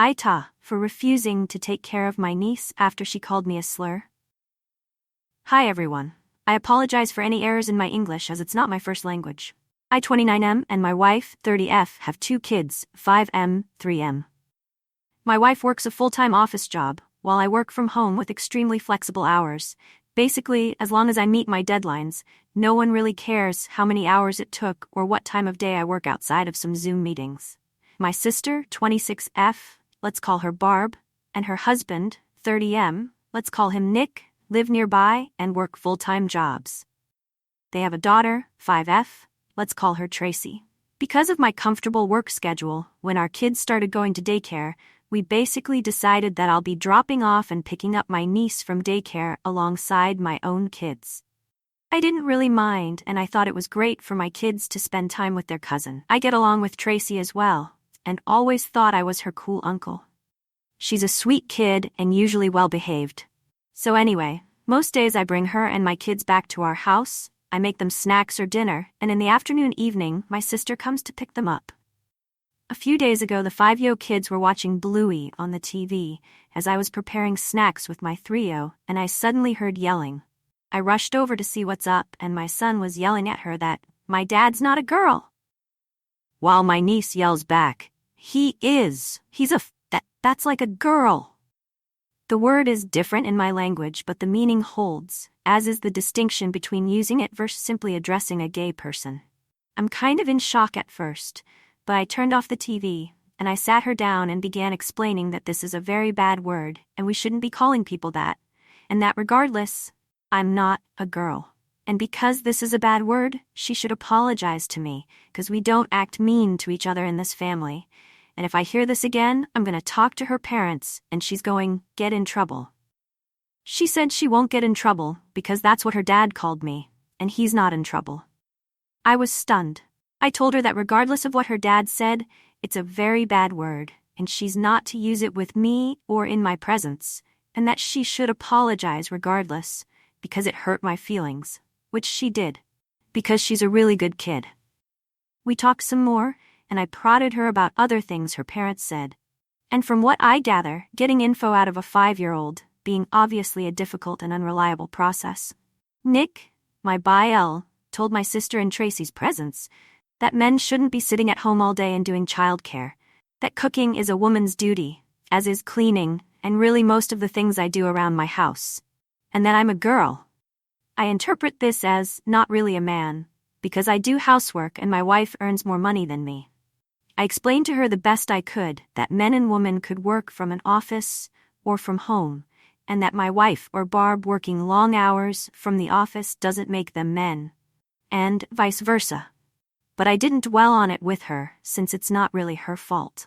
AITAH for refusing to take care of my niece after she called me a slur. Hi everyone. I apologize for any errors in my English as it's not my first language. I 29M and my wife 30F have 2 kids, 5M, 3M. My wife works a full-time office job, while I work from home with extremely flexible hours. Basically, as long as I meet my deadlines, no one really cares how many hours it took or what time of day I work outside of some Zoom meetings. My sister, 26F, let's call her Barb, and her husband, 30M, let's call him Nick, live nearby and work full-time jobs. They have a daughter, 5F, let's call her Tracy. Because of my comfortable work schedule, when our kids started going to daycare, we basically decided that I'll be dropping off and picking up my niece from daycare alongside my own kids. I didn't really mind, and I thought it was great for my kids to spend time with their cousin. I get along with Tracy as well, and always thought I was her cool uncle. She's a sweet kid and usually well-behaved. So anyway, most days I bring her and my kids back to our house, I make them snacks or dinner, and in the evening, my sister comes to pick them up. A few days ago, the 5-yo kids were watching Bluey on the TV as I was preparing snacks with my 3-yo, and I suddenly heard yelling. I rushed over to see what's up, and my son was yelling at her that, "My dad's not a girl." While my niece yells back, "He is. He's that's like a girl." The word is different in my language, but the meaning holds, as is the distinction between using it versus simply addressing a gay person. I'm kind of in shock at first, but I turned off the TV, and I sat her down and began explaining that this is a very bad word, and we shouldn't be calling people that, and that regardless, I'm not a girl. And because this is a bad word, she should apologize to me, because we don't act mean to each other in this family. And if I hear this again, I'm going to talk to her parents, and she's going, get in trouble. She said she won't get in trouble, because that's what her dad called me, and he's not in trouble. I was stunned. I told her that regardless of what her dad said, it's a very bad word, and she's not to use it with me or in my presence, and that she should apologize regardless, because it hurt my feelings, which she did, because she's a really good kid. We talked some more, and I prodded her about other things her parents said. And from what I gather, getting info out of a 5-year-old, being obviously a difficult and unreliable process. Nick, my bi-L, told my sister in Tracy's presence that men shouldn't be sitting at home all day and doing childcare, that cooking is a woman's duty, as is cleaning, and really most of the things I do around my house, and that I'm a girl. I interpret this as not really a man, because I do housework and my wife earns more money than me. I explained to her the best I could that men and women could work from an office or from home, and that my wife or Barb working long hours from the office doesn't make them men, and vice versa. But I didn't dwell on it with her, since it's not really her fault.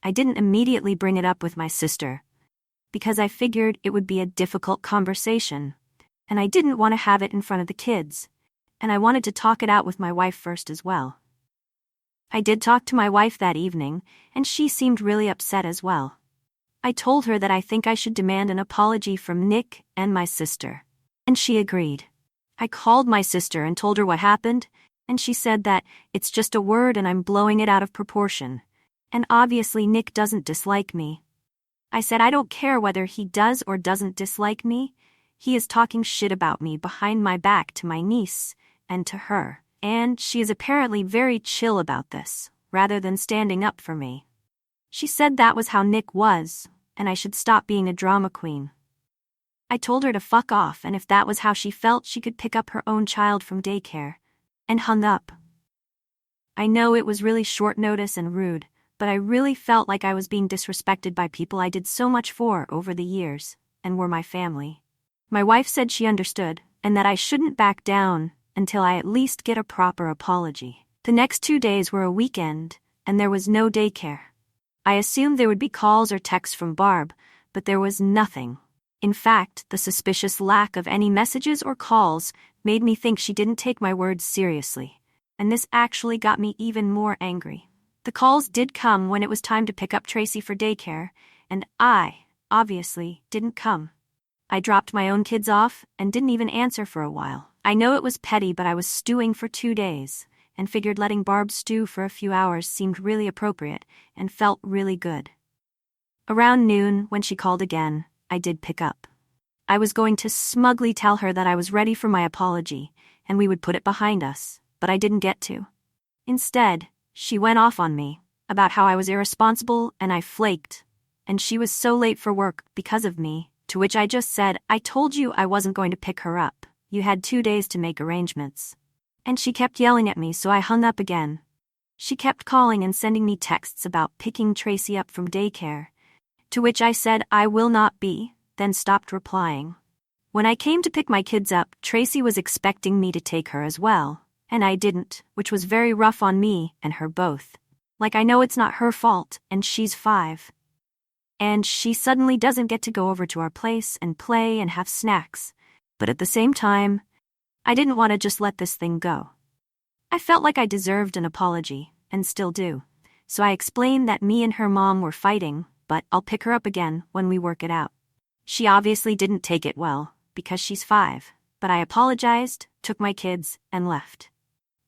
I didn't immediately bring it up with my sister, because I figured it would be a difficult conversation, and I didn't want to have it in front of the kids, and I wanted to talk it out with my wife first as well. I did talk to my wife that evening, and she seemed really upset as well. I told her that I think I should demand an apology from Nick and my sister, and she agreed. I called my sister and told her what happened, and she said that it's just a word and I'm blowing it out of proportion, and obviously Nick doesn't dislike me. I said I don't care whether he does or doesn't dislike me, he is talking shit about me behind my back to my niece and to her, and she is apparently very chill about this, rather than standing up for me. She said that was how Nick was, and I should stop being a drama queen. I told her to fuck off, and if that was how she felt, she could pick up her own child from daycare, and hung up. I know it was really short notice and rude, but I really felt like I was being disrespected by people I did so much for over the years, and were my family. My wife said she understood, and that I shouldn't back down until I at least get a proper apology. The next 2 days were a weekend, and there was no daycare. I assumed there would be calls or texts from Barb, but there was nothing. In fact, the suspicious lack of any messages or calls made me think she didn't take my words seriously, and this actually got me even more angry. The calls did come when it was time to pick up Tracy for daycare, and I, obviously, didn't come. I dropped my own kids off and didn't even answer for a while. I know it was petty, but I was stewing for 2 days, and figured letting Barb stew for a few hours seemed really appropriate and felt really good. Around noon, when she called again, I did pick up. I was going to smugly tell her that I was ready for my apology, and we would put it behind us, but I didn't get to. Instead, she went off on me, about how I was irresponsible and I flaked, and she was so late for work because of me, to which I just said, I told you I wasn't going to pick her up, you had 2 days to make arrangements. And she kept yelling at me, so I hung up again. She kept calling and sending me texts about picking Tracy up from daycare, to which I said I will not be, then stopped replying. When I came to pick my kids up, Tracy was expecting me to take her as well, and I didn't, which was very rough on me and her both. Like, I know it's not her fault, and she's 5. And she suddenly doesn't get to go over to our place and play and have snacks. But at the same time, I didn't want to just let this thing go. I felt like I deserved an apology, and still do. So I explained that me and her mom were fighting, but I'll pick her up again when we work it out. She obviously didn't take it well, because she's 5, but I apologized, took my kids, and left.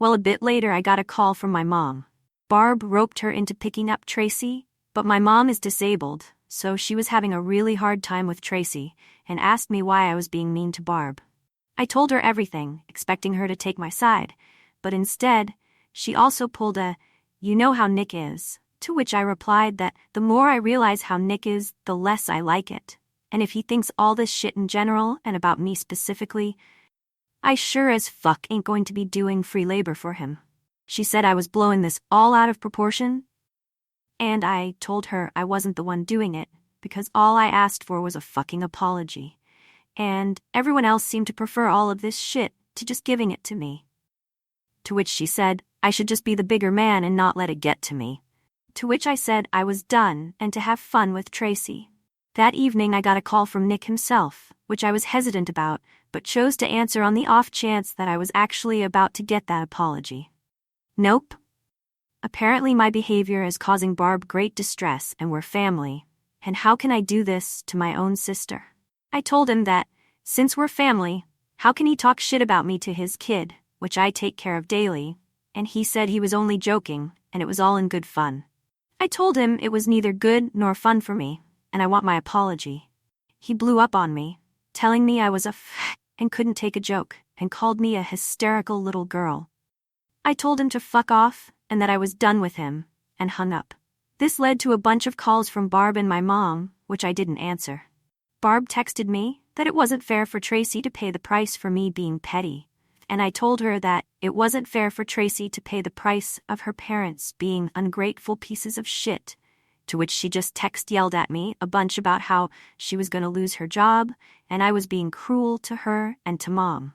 Well, a bit later I got a call from my mom. Barb roped her into picking up Tracy, but my mom is disabled, so she was having a really hard time with Tracy, and asked me why I was being mean to Barb. I told her everything, expecting her to take my side, but instead, she also pulled a, you know how Nick is, to which I replied that the more I realize how Nick is, the less I like it, and if he thinks all this shit in general and about me specifically, I sure as fuck ain't going to be doing free labor for him. She said I was blowing this all out of proportion, and I told her I wasn't the one doing it, because all I asked for was a fucking apology, and everyone else seemed to prefer all of this shit to just giving it to me. To which she said I should just be the bigger man and not let it get to me. To which I said I was done and to have fun with Tracy. That evening I got a call from Nick himself, which I was hesitant about, but chose to answer on the off chance that I was actually about to get that apology. Nope. Apparently my behavior is causing Barb great distress and we're family, and how can I do this to my own sister? I told him that, since we're family, how can he talk shit about me to his kid, which I take care of daily, and he said he was only joking, and it was all in good fun. I told him it was neither good nor fun for me, and I want my apology. He blew up on me, telling me I was a and couldn't take a joke, and called me a hysterical little girl. I told him to fuck off, and that I was done with him, and hung up. This led to a bunch of calls from Barb and my mom, which I didn't answer. Barb texted me that it wasn't fair for Tracy to pay the price for me being petty, and I told her that it wasn't fair for Tracy to pay the price of her parents being ungrateful pieces of shit, to which she just yelled at me a bunch about how she was going to lose her job, and I was being cruel to her and to Mom.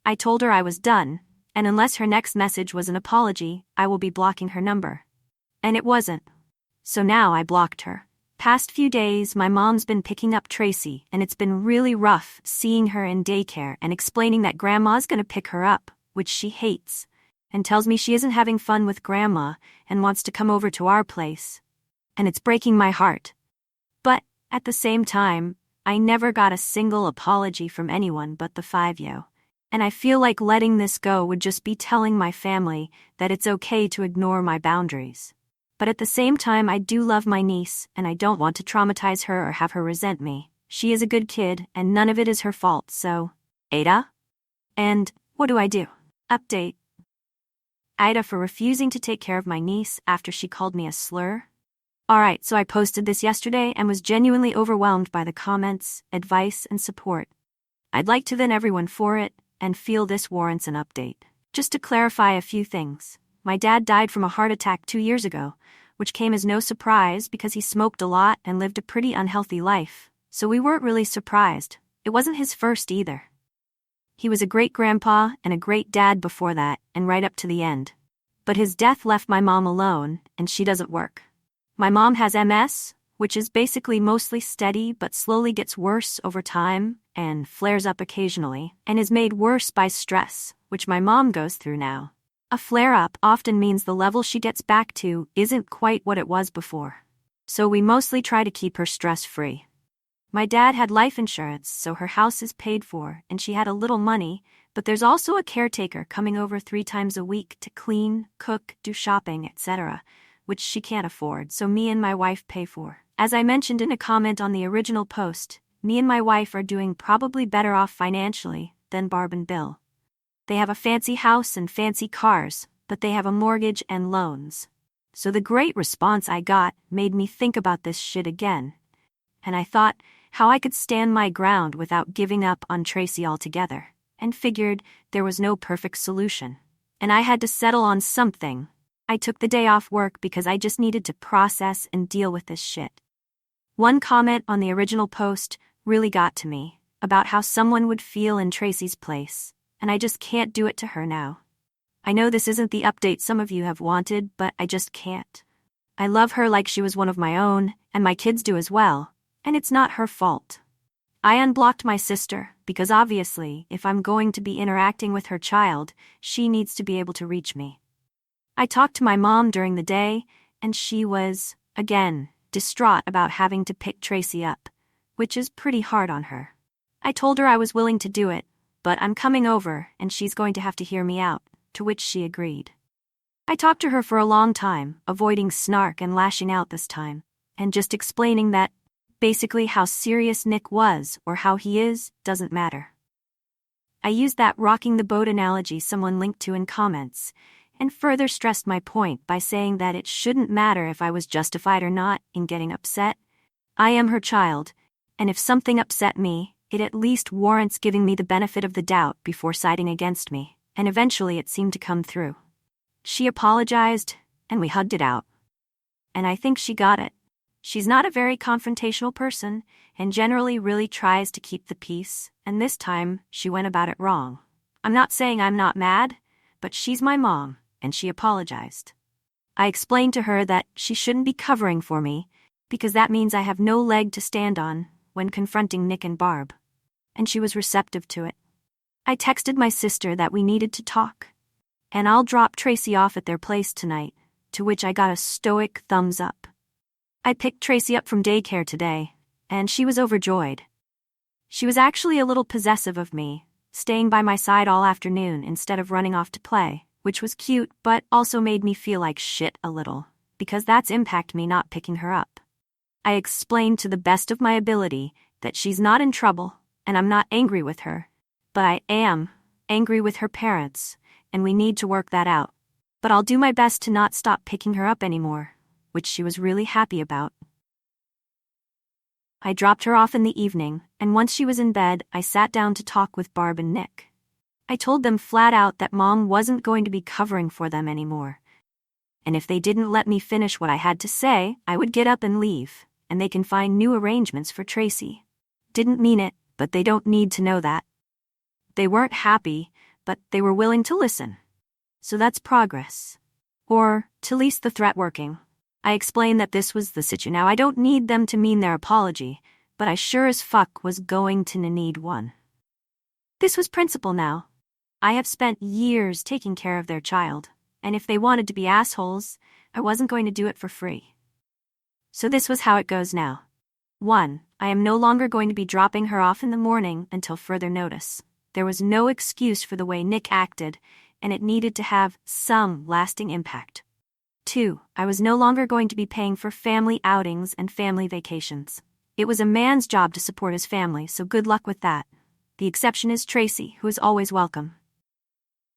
I told her I was done, and unless her next message was an apology, I will be blocking her number. And it wasn't. So now I blocked her. Past few days, my mom's been picking up Tracy, and it's been really rough seeing her in daycare and explaining that Grandma's gonna pick her up, which she hates, and tells me she isn't having fun with Grandma and wants to come over to our place. And it's breaking my heart. But, at the same time, I never got a single apology from anyone but the 5-yo. And I feel like letting this go would just be telling my family that it's okay to ignore my boundaries. But at the same time, I do love my niece, and I don't want to traumatize her or have her resent me. She is a good kid, and none of it is her fault, so... AITAH? And what do I do? Update. AITAH for refusing to take care of my niece after she called me a slur. Alright, so I posted this yesterday and was genuinely overwhelmed by the comments, advice, and support. I'd like to thank everyone for it, and feel this warrants an update. Just to clarify a few things. My dad died from a heart attack 2 years ago, which came as no surprise because he smoked a lot and lived a pretty unhealthy life, so we weren't really surprised. It wasn't his first either. He was a great grandpa and a great dad before that, and right up to the end. But his death left my mom alone, and she doesn't work. My mom has MS, which is basically mostly steady but slowly gets worse over time and flares up occasionally, and is made worse by stress, which my mom goes through now. A flare-up often means the level she gets back to isn't quite what it was before. So we mostly try to keep her stress-free. My dad had life insurance, so her house is paid for, and she had a little money, but there's also a caretaker coming over 3 times a week to clean, cook, do shopping, etc., which she can't afford, so me and my wife pay for. As I mentioned in a comment on the original post, me and my wife are doing probably better off financially than Barb and Bill. They have a fancy house and fancy cars, but they have a mortgage and loans. So the great response I got made me think about this shit again. And I thought how I could stand my ground without giving up on Tracy altogether, and figured there was no perfect solution. And I had to settle on something. I took the day off work because I just needed to process and deal with this shit. One comment on the original post really got to me, about how someone would feel in Tracy's place, and I just can't do it to her now. I know this isn't the update some of you have wanted, but I just can't. I love her like she was one of my own, and my kids do as well, and it's not her fault. I unblocked my sister because obviously, if I'm going to be interacting with her child, she needs to be able to reach me. I talked to my mom during the day, and she was, again, distraught about having to pick Tracy up, which is pretty hard on her. I told her I was willing to do it, but I'm coming over and she's going to have to hear me out, to which she agreed. I talked to her for a long time, avoiding snark and lashing out this time, and just explaining that basically how serious Nick was or how he is doesn't matter. I used that rocking the boat analogy someone linked to in comments, and further stressed my point by saying that it shouldn't matter if I was justified or not in getting upset. I am her child, and if something upset me, it at least warrants giving me the benefit of the doubt before siding against me, and eventually it seemed to come through. She apologized, and we hugged it out. And I think she got it. She's not a very confrontational person, and generally really tries to keep the peace, and this time she went about it wrong. I'm not saying I'm not mad, but she's my mom, and she apologized. I explained to her that she shouldn't be covering for me, because that means I have no leg to stand on when confronting Nick and Barb. And she was receptive to it. I texted my sister that we needed to talk, and I'll drop Tracy off at their place tonight, to which I got a stoic thumbs up. I picked Tracy up from daycare today, and she was overjoyed. She was actually a little possessive of me, staying by my side all afternoon instead of running off to play, which was cute but also made me feel like shit a little, because that's impact me not picking her up. I explained to the best of my ability that she's not in trouble, and I'm not angry with her, but I am angry with her parents, and we need to work that out. But I'll do my best to not stop picking her up anymore, which she was really happy about. I dropped her off in the evening, and once she was in bed, I sat down to talk with Barb and Nick. I told them flat out that Mom wasn't going to be covering for them anymore, and if they didn't let me finish what I had to say, I would get up and leave, and they can find new arrangements for Tracy. Didn't mean it, but they don't need to know that. They weren't happy, but they were willing to listen. So that's progress. Or, to least the threat working. I explained that this was the situation. Now I don't need them to mean their apology, but I sure as fuck was going to need one. This was principle now. I have spent years taking care of their child, and if they wanted to be assholes, I wasn't going to do it for free. So this was how it goes now. 1. I am no longer going to be dropping her off in the morning until further notice. There was no excuse for the way Nick acted, and it needed to have some lasting impact. 2. I was no longer going to be paying for family outings and family vacations. It was a man's job to support his family, so good luck with that. The exception is Tracy, who is always welcome.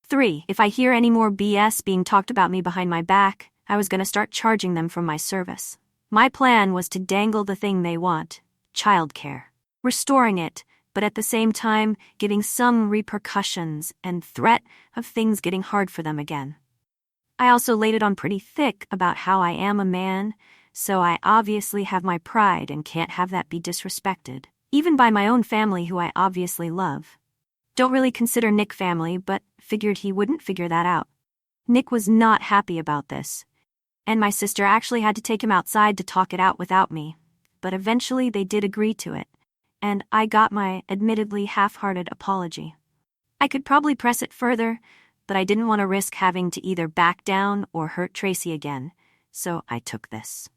3. If I hear any more BS being talked about me behind my back, I was going to start charging them for my service. My plan was to dangle the thing they want, childcare, restoring it, but at the same time giving some repercussions and threat of things getting hard for them again. I also laid it on pretty thick about how I am a man, so I obviously have my pride and can't have that be disrespected, even by my own family who I obviously love. Don't really consider Nick family, but figured he wouldn't figure that out. Nick was not happy about this, and my sister actually had to take him outside to talk it out without me, but eventually they did agree to it, and I got my admittedly half-hearted apology. I could probably press it further, but I didn't want to risk having to either back down or hurt Tracy again, so I took this.